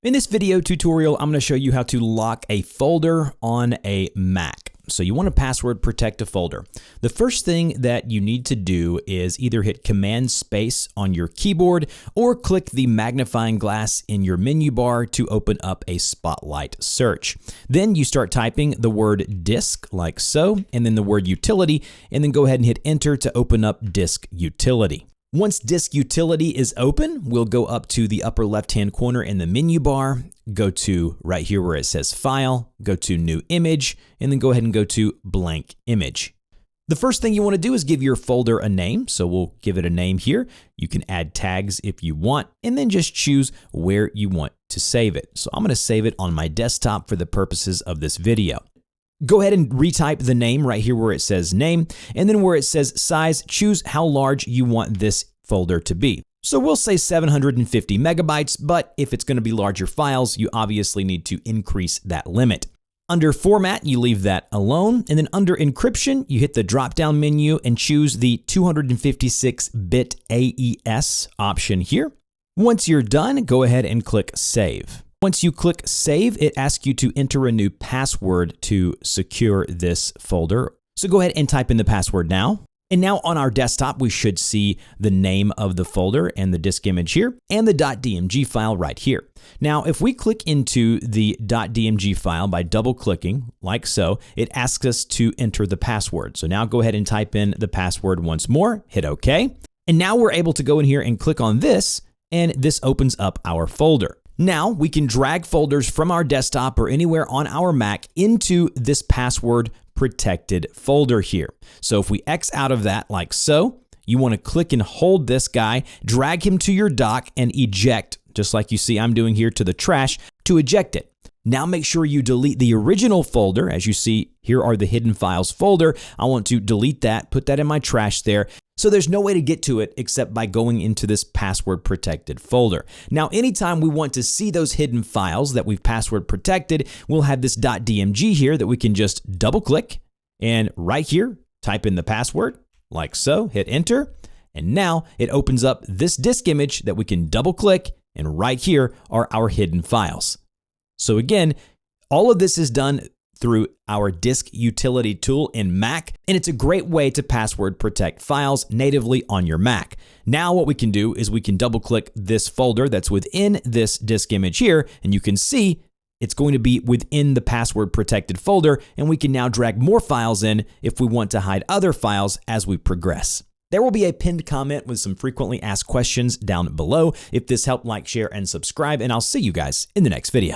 In this video tutorial, I'm going to show you how to lock a folder on a Mac. So you want to password protect a folder. The first thing that you need to do is either hit Command Space on your keyboard or click the magnifying glass in your menu bar to open up a Spotlight search. Then you start typing the word disk like so, and then the word utility, and then go ahead and hit enter to open up disk utility. Once disk utility is open, we'll go up to the upper left-hand corner in the menu bar, go to right here where it says File, go to New Image, and then go ahead and go to Blank Image. The first thing you want to do is give your folder a name, so we'll give it a name here. You can add tags if you want, and then just choose where you want to save it. So I'm going to save it on my desktop for the purposes of this video. Go ahead and retype the name right here where it says name, and then where it says size, choose how large you want this folder to be. So we'll say 750 megabytes, but if it's going to be larger files, you obviously need to increase that limit. Under Format, you leave that alone, and then under Encryption, you hit the drop-down menu and choose the 256-bit AES option here. Once you're done, go ahead and click Save. Once you click Save, it asks you to enter a new password to secure this folder. So go ahead and type in the password now. And now on our desktop, we should see the name of the folder and the disk image here and the .dmg file right here. Now, if we click into the .dmg file by double clicking like so, it asks us to enter the password. So now go ahead and type in the password once more, hit OK. And now we're able to go in here and click on this, and this opens up our folder. Now we can drag folders from our desktop or anywhere on our Mac into this password protected folder here. So if we X out of that like so, you want to click and hold this guy, drag him to your dock and eject, just like you see I'm doing here, to the trash to eject it. Now make sure you delete the original folder. As you see, here are the hidden files folder. I want to delete that, put that in my trash there. So there's no way to get to it except by going into this password protected folder. Now, anytime we want to see those hidden files that we've password protected, we'll have this .dmg here that we can just double click and right here, type in the password like so, hit enter. And now it opens up this disk image that we can double click, and right here are our hidden files. So again, all of this is done through our disk utility tool in Mac, and it's a great way to password protect files natively on your Mac. Now what we can do is we can double click this folder that's within this disk image here, and you can see it's going to be within the password protected folder, and we can now drag more files in if we want to hide other files as we progress. There will be a pinned comment with some frequently asked questions down below. If this helped, like, share, and subscribe, and I'll see you guys in the next video.